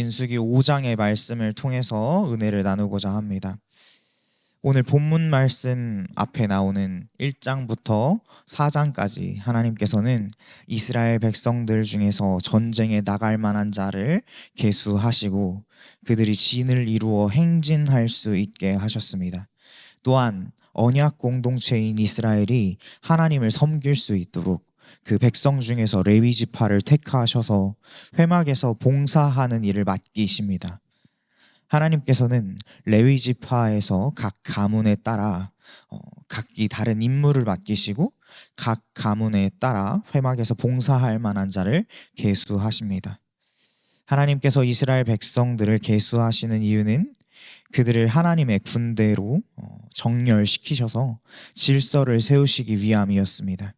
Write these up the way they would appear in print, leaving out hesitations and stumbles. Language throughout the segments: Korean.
민수기 5장의 말씀을 통해서 은혜를 나누고자 합니다. 오늘 본문 말씀 앞에 나오는 1장부터 4장까지 하나님께서는 이스라엘 백성들 중에서 전쟁에 나갈 만한 자를 계수하시고 그들이 진을 이루어 행진할 수 있게 하셨습니다. 또한 언약 공동체인 이스라엘이 하나님을 섬길 수 있도록 그 백성 중에서 레위 지파를 택하셔서 회막에서 봉사하는 일을 맡기십니다. 하나님께서는 레위 지파에서 각 가문에 따라 각기 다른 임무를 맡기시고 각 가문에 따라 회막에서 봉사할 만한 자를 계수하십니다. 하나님께서 이스라엘 백성들을 계수하시는 이유는 그들을 하나님의 군대로 정렬시키셔서 질서를 세우시기 위함이었습니다.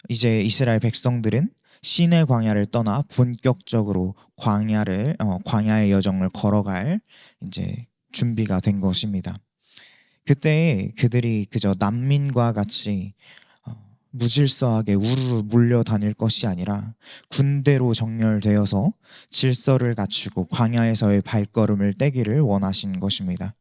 이제 이스라엘 백성들은 시내 광야를 떠나 본격적으로 광야의 여정을 걸어갈 이제 준비가 된 것입니다. 그때 그들이 그저 난민과 같이 무질서하게 우르르 몰려다닐 것이 아니라 군대로 정렬되어서 질서를 갖추고 광야에서의 발걸음을 떼기를 원하신 것입니다.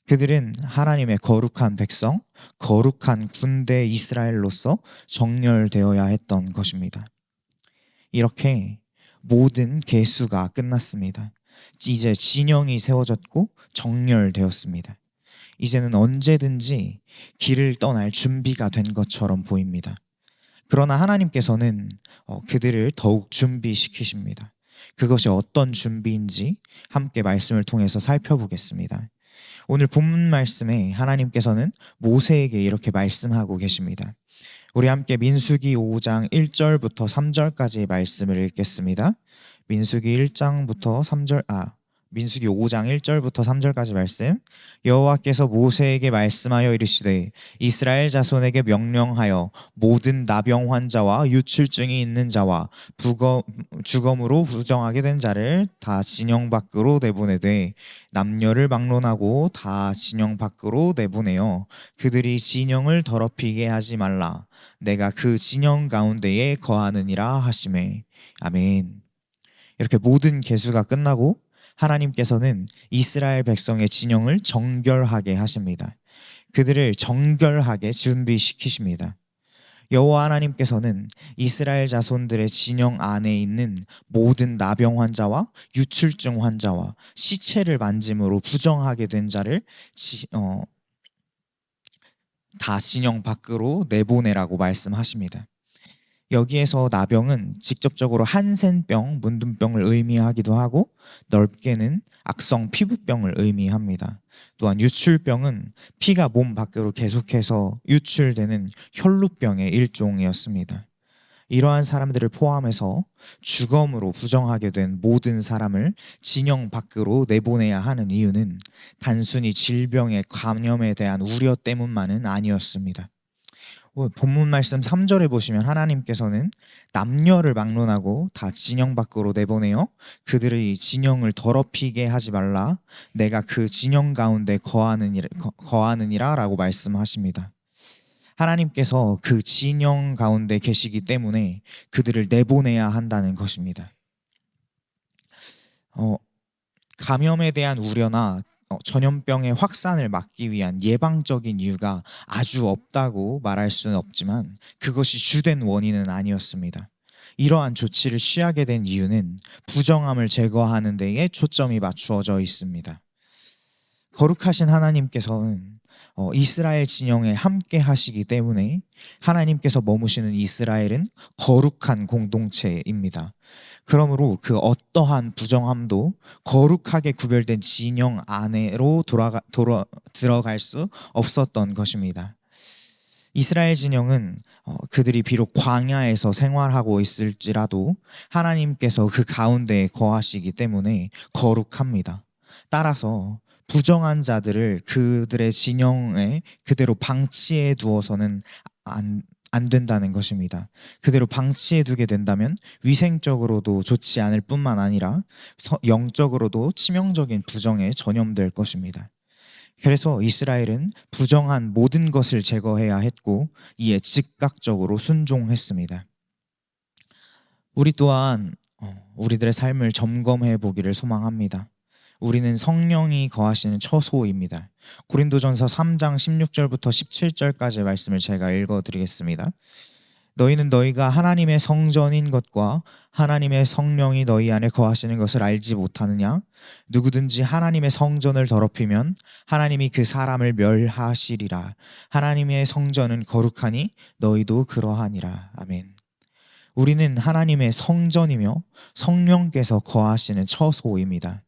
그들은 하나님의 거룩한 백성, 거룩한 군대 이스라엘로서 정렬되어야 했던 것입니다. 이렇게 모든 계수가 끝났습니다. 이제 진영이 세워졌고 정렬되었습니다. 이제는 언제든지 길을 떠날 준비가 된 것처럼 보입니다. 그러나 하나님께서는 그들을 더욱 준비시키십니다. 그것이 어떤 준비인지 함께 말씀을 통해서 살펴보겠습니다. 오늘 본문 말씀에 하나님께서는 모세에게 이렇게 말씀하고 계십니다. 우리 함께 민수기 5장 1절부터 3절까지의 말씀을 읽겠습니다. 민수기 5장 1절부터 3절까지 말씀. 여호와께서 모세에게 말씀하여 이르시되 이스라엘 자손에게 명령하여 모든 나병 환자와 유출증이 있는 자와 주검으로 부정하게 된 자를 다 진영 밖으로 내보내되 남녀를 막론하고 다 진영 밖으로 내보내어 그들이 진영을 더럽히게 하지 말라. 내가 그 진영 가운데에 거하느니라 하시매. 아멘. 이렇게 모든 계수가 끝나고 하나님께서는 이스라엘 백성의 진영을 정결하게 하십니다. 그들을 정결하게 준비시키십니다. 여호와 하나님께서는 이스라엘 자손들의 진영 안에 있는 모든 나병 환자와 유출증 환자와 시체를 만짐으로 부정하게 된 자를 다 진영 밖으로 내보내라고 말씀하십니다. 여기에서 나병은 직접적으로 한센병, 문둥병을 의미하기도 하고 넓게는 악성 피부병을 의미합니다. 또한 유출병은 피가 몸 밖으로 계속해서 유출되는 혈루병의 일종이었습니다. 이러한 사람들을 포함해서 주검으로 부정하게 된 모든 사람을 진영 밖으로 내보내야 하는 이유는 단순히 질병의 감염에 대한 우려 때문만은 아니었습니다. 본문 말씀 3절에 보시면 하나님께서는 남녀를 막론하고 다 진영 밖으로 내보내어 그들의 진영을 더럽히게 하지 말라. 내가 그 진영 가운데 거하느니라 라고 말씀하십니다. 하나님께서 그 진영 가운데 계시기 때문에 그들을 내보내야 한다는 것입니다. 감염에 대한 우려나 전염병의 확산을 막기 위한 예방적인 이유가 아주 없다고 말할 수는 없지만 그것이 주된 원인은 아니었습니다. 이러한 조치를 취하게 된 이유는 부정함을 제거하는 데에 초점이 맞추어져 있습니다. 거룩하신 하나님께서는 이스라엘 진영에 함께 하시기 때문에 하나님께서 머무시는 이스라엘은 거룩한 공동체입니다. 그러므로 그 어떠한 부정함도 거룩하게 구별된 진영 안으로 들어갈 수 없었던 것입니다. 이스라엘 진영은 그들이 비록 광야에서 생활하고 있을지라도 하나님께서 그 가운데에 거하시기 때문에 거룩합니다. 따라서 부정한 자들을 그들의 진영에 그대로 방치해 두어서는 안 된다는 것입니다. 그대로 방치해 두게 된다면 위생적으로도 좋지 않을 뿐만 아니라 영적으로도 치명적인 부정에 전염될 것입니다. 그래서 이스라엘은 부정한 모든 것을 제거해야 했고 이에 즉각적으로 순종했습니다. 우리 또한 우리들의 삶을 점검해 보기를 소망합니다. 우리는 성령이 거하시는 처소입니다. 고린도전서 3장 16절부터 17절까지의 말씀을 제가 읽어드리겠습니다. 너희는 너희가 하나님의 성전인 것과 하나님의 성령이 너희 안에 거하시는 것을 알지 못하느냐? 누구든지 하나님의 성전을 더럽히면 하나님이 그 사람을 멸하시리라. 하나님의 성전은 거룩하니 너희도 그러하니라. 아멘. 우리는 하나님의 성전이며 성령께서 거하시는 처소입니다.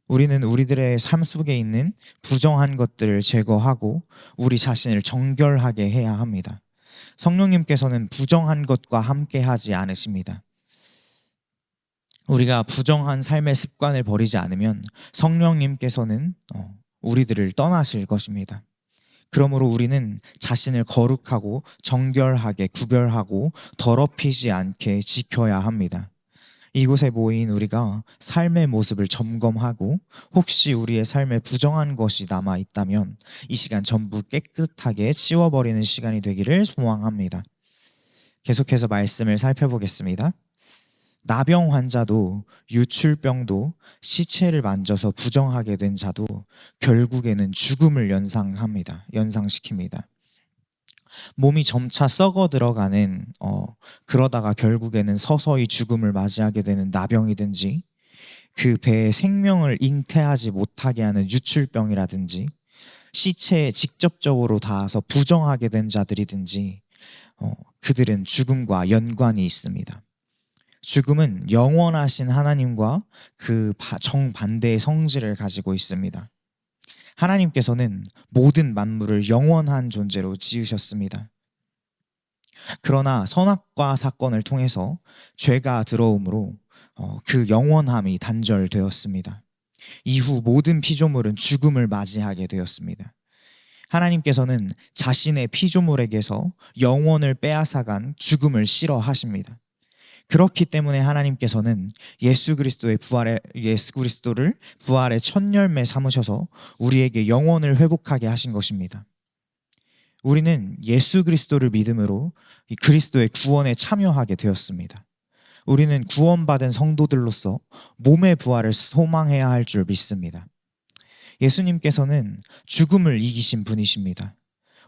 우리는 우리들의 삶 속에 있는 부정한 것들을 제거하고 우리 자신을 정결하게 해야 합니다. 성령님께서는 부정한 것과 함께 하지 않으십니다. 우리가 부정한 삶의 습관을 버리지 않으면 성령님께서는 우리들을 떠나실 것입니다. 그러므로 우리는 자신을 거룩하고 정결하게 구별하고 더럽히지 않게 지켜야 합니다. 이곳에 모인 우리가 삶의 모습을 점검하고 혹시 우리의 삶에 부정한 것이 남아 있다면 이 시간 전부 깨끗하게 치워버리는 시간이 되기를 소망합니다. 계속해서 말씀을 살펴보겠습니다. 나병 환자도 유출병도 시체를 만져서 부정하게 된 자도 결국에는 죽음을 연상시킵니다. 몸이 점차 썩어 들어가는 그러다가 결국에는 서서히 죽음을 맞이하게 되는 나병이든지 그 배에 생명을 잉태하지 못하게 하는 유출병이라든지 시체에 직접적으로 닿아서 부정하게 된 자들이든지 그들은 죽음과 연관이 있습니다. 죽음은 영원하신 하나님과 그 정반대의 성질을 가지고 있습니다. 하나님께서는 모든 만물을 영원한 존재로 지으셨습니다. 그러나 선악과 사건을 통해서 죄가 들어옴으로 그 영원함이 단절되었습니다. 이후 모든 피조물은 죽음을 맞이하게 되었습니다. 하나님께서는 자신의 피조물에게서 영혼을 빼앗아간 죽음을 싫어하십니다. 그렇기 때문에 하나님께서는 예수 그리스도를 부활의 첫 열매 삼으셔서 우리에게 영혼을 회복하게 하신 것입니다. 우리는 예수 그리스도를 믿음으로 그리스도의 구원에 참여하게 되었습니다. 우리는 구원받은 성도들로서 몸의 부활을 소망해야 할 줄 믿습니다. 예수님께서는 죽음을 이기신 분이십니다.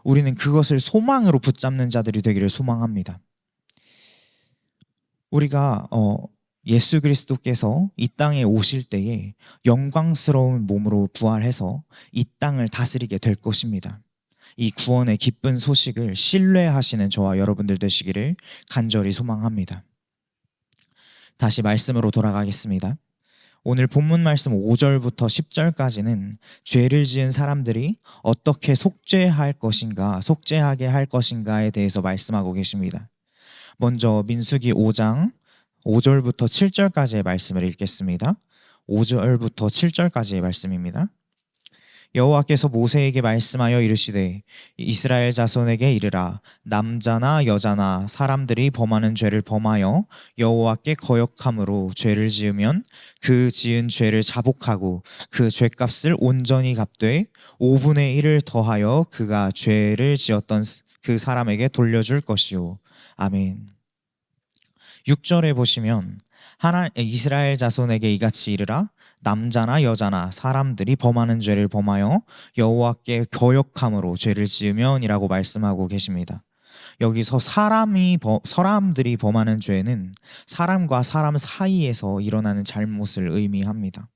우리는 그것을 소망으로 붙잡는 자들이 되기를 소망합니다. 우리가 예수 그리스도께서 이 땅에 오실 때에 영광스러운 몸으로 부활해서 이 땅을 다스리게 될 것입니다. 이 구원의 기쁜 소식을 신뢰하시는 저와 여러분들 되시기를 간절히 소망합니다. 다시 말씀으로 돌아가겠습니다. 오늘 본문 말씀 5절부터 10절까지는 죄를 지은 사람들이 어떻게 속죄하게 할 것인가에 대해서 말씀하고 계십니다. 먼저 민수기 5장 5절부터 7절까지의 말씀을 읽겠습니다. 5절부터 7절까지의 말씀입니다. 여호와께서 모세에게 말씀하여 이르시되 이스라엘 자손에게 이르라. 남자나 여자나 사람들이 범하는 죄를 범하여 여호와께 거역함으로 죄를 지으면 그 지은 죄를 자복하고 그 죄값을 온전히 갚되 5분의 1을 더하여 그가 죄를 지었던 그 사람에게 돌려줄 것이요. 아멘. 6절에 보시면 이스라엘 자손에게 이같이 이르라. 남자나 여자나 사람들이 범하는 죄를 범하여 여호와께 거역함으로 죄를 지으면 이라고 말씀하고 계십니다. 여기서 사람들이 범하는 죄는 사람과 사람 사이에서 일어나는 잘못을 의미합니다.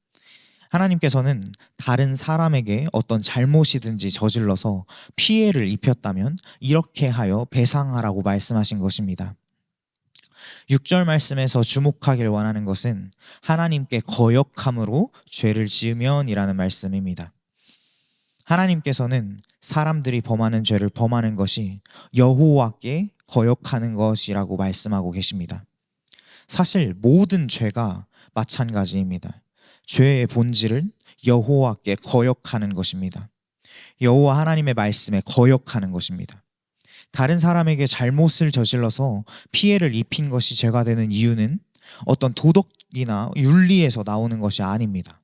하나님께서는 다른 사람에게 어떤 잘못이든지 저질러서 피해를 입혔다면 이렇게 하여 배상하라고 말씀하신 것입니다. 6절 말씀에서 주목하길 원하는 것은 하나님께 거역함으로 죄를 지으면 이라는 말씀입니다. 하나님께서는 사람들이 범하는 죄를 범하는 것이 여호와께 거역하는 것이라고 말씀하고 계십니다. 사실 모든 죄가 마찬가지입니다. 죄의 본질은 여호와께 거역하는 것입니다. 여호와 하나님의 말씀에 거역하는 것입니다. 다른 사람에게 잘못을 저질러서 피해를 입힌 것이 죄가 되는 이유는 어떤 도덕이나 윤리에서 나오는 것이 아닙니다.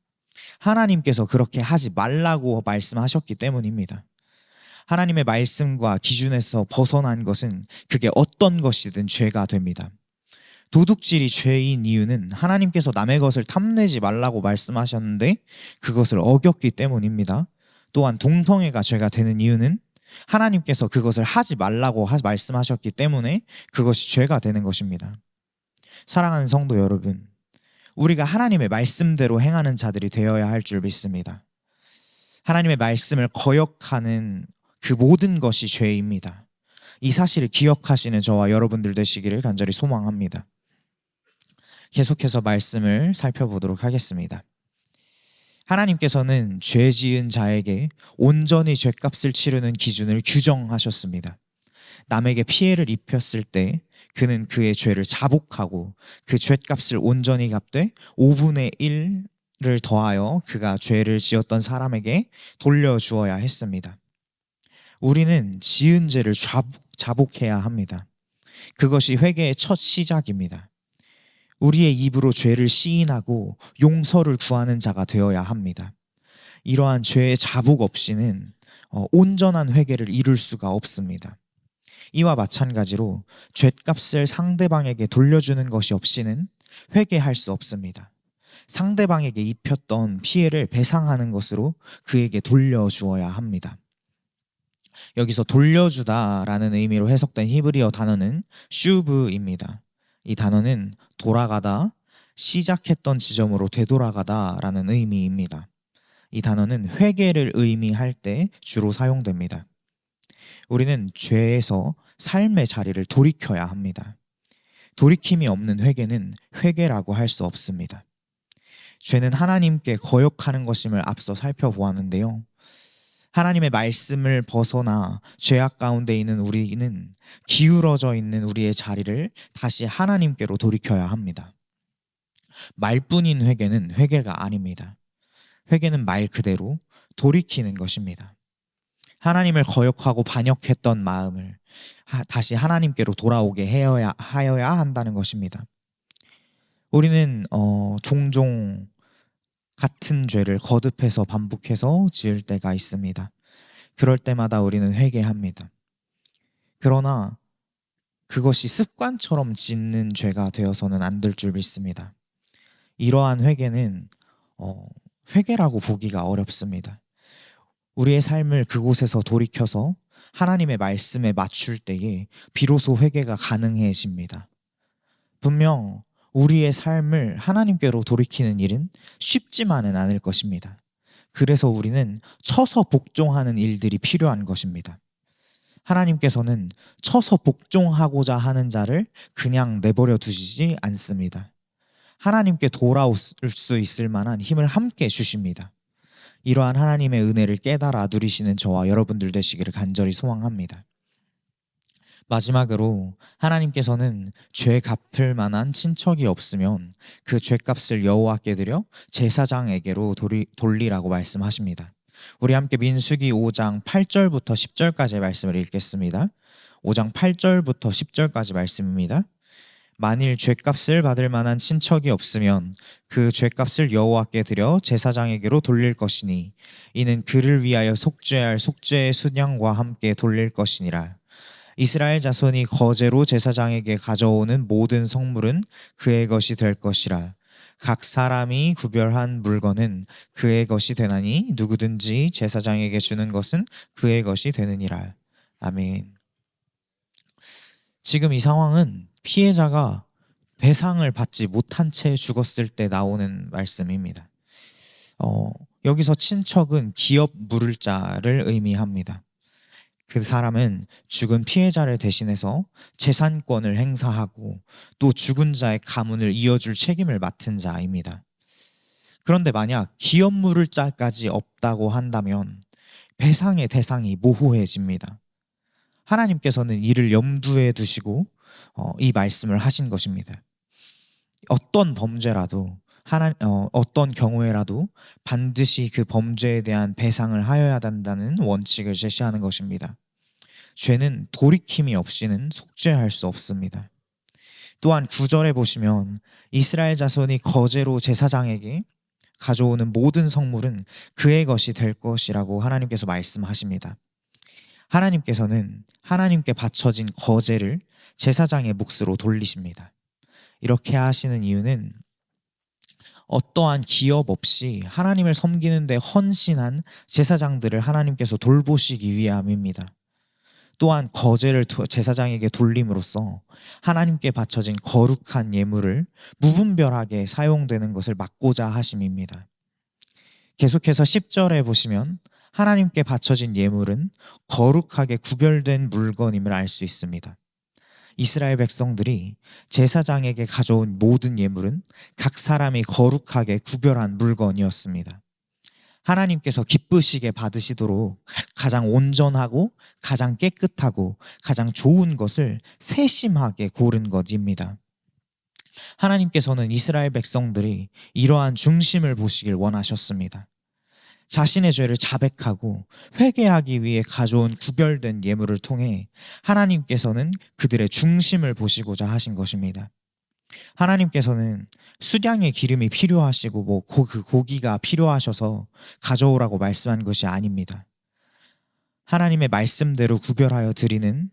하나님께서 그렇게 하지 말라고 말씀하셨기 때문입니다. 하나님의 말씀과 기준에서 벗어난 것은 그게 어떤 것이든 죄가 됩니다. 도둑질이 죄인 이유는 하나님께서 남의 것을 탐내지 말라고 말씀하셨는데 그것을 어겼기 때문입니다. 또한 동성애가 죄가 되는 이유는 하나님께서 그것을 하지 말라고 말씀하셨기 때문에 그것이 죄가 되는 것입니다. 사랑하는 성도 여러분, 우리가 하나님의 말씀대로 행하는 자들이 되어야 할 줄 믿습니다. 하나님의 말씀을 거역하는 그 모든 것이 죄입니다. 이 사실을 기억하시는 저와 여러분들 되시기를 간절히 소망합니다. 계속해서 말씀을 살펴보도록 하겠습니다. 하나님께서는 죄 지은 자에게 온전히 죄값을 치르는 기준을 규정하셨습니다. 남에게 피해를 입혔을 때 그는 그의 죄를 자복하고 그 죄값을 온전히 갚되 5분의 1를 더하여 그가 죄를 지었던 사람에게 돌려주어야 했습니다. 우리는 지은 죄를 자복해야 합니다. 그것이 회개의 첫 시작입니다. 우리의 입으로 죄를 시인하고 용서를 구하는 자가 되어야 합니다. 이러한 죄의 자복 없이는 온전한 회개를 이룰 수가 없습니다. 이와 마찬가지로 죄값을 상대방에게 돌려주는 것이 없이는 회개할 수 없습니다. 상대방에게 입혔던 피해를 배상하는 것으로 그에게 돌려주어야 합니다. 여기서 돌려주다라는 의미로 해석된 히브리어 단어는 슈브입니다. 이 단어는 돌아가다, 시작했던 지점으로 되돌아가다 라는 의미입니다. 이 단어는 회개를 의미할 때 주로 사용됩니다. 우리는 죄에서 삶의 자리를 돌이켜야 합니다. 돌이킴이 없는 회개는 회개라고 할 수 없습니다. 죄는 하나님께 거역하는 것임을 앞서 살펴보았는데요. 하나님의 말씀을 벗어나 죄악 가운데 있는 우리는 기울어져 있는 우리의 자리를 다시 하나님께로 돌이켜야 합니다. 말뿐인 회개는 회개가 아닙니다. 회개는 말 그대로 돌이키는 것입니다. 하나님을 거역하고 반역했던 마음을 다시 하나님께로 돌아오게 하여야 한다는 것입니다. 우리는 종종 같은 죄를 거듭해서 반복해서 지을 때가 있습니다. 그럴 때마다 우리는 회개합니다. 그러나 그것이 습관처럼 짓는 죄가 되어서는 안 될 줄 믿습니다. 이러한 회개는 회개라고 보기가 어렵습니다. 우리의 삶을 그곳에서 돌이켜서 하나님의 말씀에 맞출 때에 비로소 회개가 가능해집니다. 분명 우리의 삶을 하나님께로 돌이키는 일은 쉽지만은 않을 것입니다. 그래서 우리는 쳐서 복종하는 일들이 필요한 것입니다. 하나님께서는 쳐서 복종하고자 하는 자를 그냥 내버려 두시지 않습니다. 하나님께 돌아올 수 있을 만한 힘을 함께 주십니다. 이러한 하나님의 은혜를 깨달아 누리시는 저와 여러분들 되시기를 간절히 소망합니다. 마지막으로 하나님께서는 죄 갚을 만한 친척이 없으면 그 죄값을 여호와께 드려 제사장에게로 돌리라고 말씀하십니다. 우리 함께 민수기 5장 8절부터 10절까지의 말씀을 읽겠습니다. 5장 8절부터 10절까지 말씀입니다. 만일 죄값을 받을 만한 친척이 없으면 그 죄값을 여호와께 드려 제사장에게로 돌릴 것이니 이는 그를 위하여 속죄할 속죄의 순양과 함께 돌릴 것이니라. 이스라엘 자손이 거제로 제사장에게 가져오는 모든 성물은 그의 것이 될 것이라. 각 사람이 구별한 물건은 그의 것이 되나니 누구든지 제사장에게 주는 것은 그의 것이 되느니라. 아멘. 지금 이 상황은 피해자가 배상을 받지 못한 채 죽었을 때 나오는 말씀입니다. 여기서 친척은 기업 물을 자를 의미합니다. 그 사람은 죽은 피해자를 대신해서 재산권을 행사하고 또 죽은 자의 가문을 이어줄 책임을 맡은 자입니다. 그런데 만약 기업 물을 자까지 없다고 한다면 배상의 대상이 모호해집니다. 하나님께서는 이를 염두에 두시고 이 말씀을 하신 것입니다. 어떤 범죄라도 어떤 경우에라도 반드시 그 범죄에 대한 배상을 하여야 한다는 원칙을 제시하는 것입니다. 죄는 돌이킴이 없이는 속죄할 수 없습니다. 또한 9절에 보시면 이스라엘 자손이 거제로 제사장에게 가져오는 모든 성물은 그의 것이 될 것이라고 하나님께서 말씀하십니다. 하나님께서는 하나님께 바쳐진 거제를 제사장의 몫으로 돌리십니다. 이렇게 하시는 이유는 어떠한 기업 없이 하나님을 섬기는 데 헌신한 제사장들을 하나님께서 돌보시기 위함입니다. 또한 거제를 제사장에게 돌림으로써 하나님께 바쳐진 거룩한 예물을 무분별하게 사용되는 것을 막고자 하심입니다. 계속해서 10절에 보시면 하나님께 바쳐진 예물은 거룩하게 구별된 물건임을 알 수 있습니다. 이스라엘 백성들이 제사장에게 가져온 모든 예물은 각 사람이 거룩하게 구별한 물건이었습니다. 하나님께서 기쁘시게 받으시도록 가장 온전하고 가장 깨끗하고 가장 좋은 것을 세심하게 고른 것입니다. 하나님께서는 이스라엘 백성들이 이러한 중심을 보시길 원하셨습니다. 자신의 죄를 자백하고 회개하기 위해 가져온 구별된 예물을 통해 하나님께서는 그들의 중심을 보시고자 하신 것입니다. 하나님께서는 수량의 기름이 필요하시고 그 고기가 필요하셔서 가져오라고 말씀한 것이 아닙니다. 하나님의 말씀대로 구별하여 드리는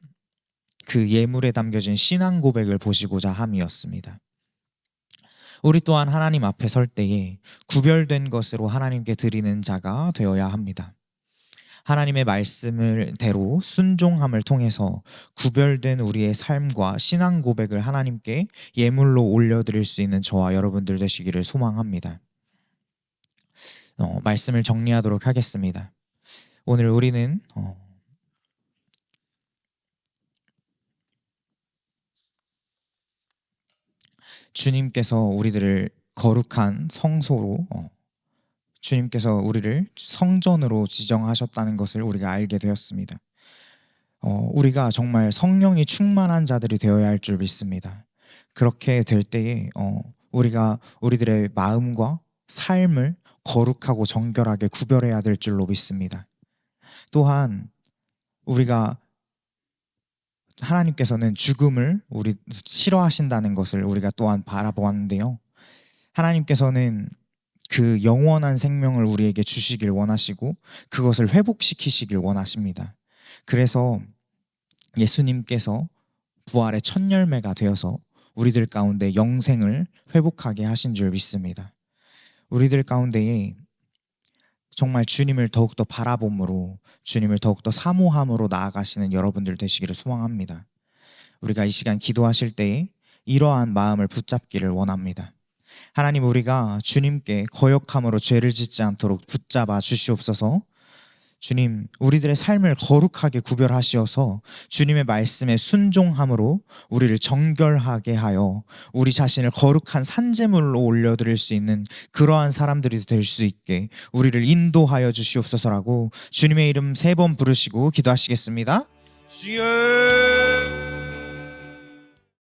그 예물에 담겨진 신앙 고백을 보시고자 함이었습니다. 우리 또한 하나님 앞에 설 때에 구별된 것으로 하나님께 드리는 자가 되어야 합니다. 하나님의 말씀을 대로 순종함을 통해서 구별된 우리의 삶과 신앙 고백을 하나님께 예물로 올려드릴 수 있는 저와 여러분들 되시기를 소망합니다. 말씀을 정리하도록 하겠습니다. 오늘 우리는 주님께서 우리들을 거룩한 성소로 주님께서 우리를 성전으로 지정하셨다는 것을 우리가 알게 되었습니다. 우리가 정말 성령이 충만한 자들이 되어야 할 줄 믿습니다. 그렇게 될 때에 우리가 우리들의 마음과 삶을 거룩하고 정결하게 구별해야 될 줄로 믿습니다. 또한 우리가 하나님께서는 죽음을 우리 싫어하신다는 것을 우리가 또한 바라보았는데요. 하나님께서는 그 영원한 생명을 우리에게 주시길 원하시고 그것을 회복시키시길 원하십니다. 그래서 예수님께서 부활의 첫 열매가 되어서 우리들 가운데 영생을 회복하게 하신 줄 믿습니다. 우리들 가운데에 정말 주님을 더욱더 바라봄으로 주님을 더욱더 사모함으로 나아가시는 여러분들 되시기를 소망합니다. 우리가 이 시간 기도하실 때에 이러한 마음을 붙잡기를 원합니다. 하나님, 우리가 주님께 거역함으로 죄를 짓지 않도록 붙잡아 주시옵소서. 주님, 우리들의 삶을 거룩하게 구별하시어서 주님의 말씀에 순종함으로 우리를 정결하게 하여 우리 자신을 거룩한 산제물로 올려드릴 수 있는 그러한 사람들이 될 수 있게 우리를 인도하여 주시옵소서라고 주님의 이름 3번 부르시고 기도하시겠습니다. 주여.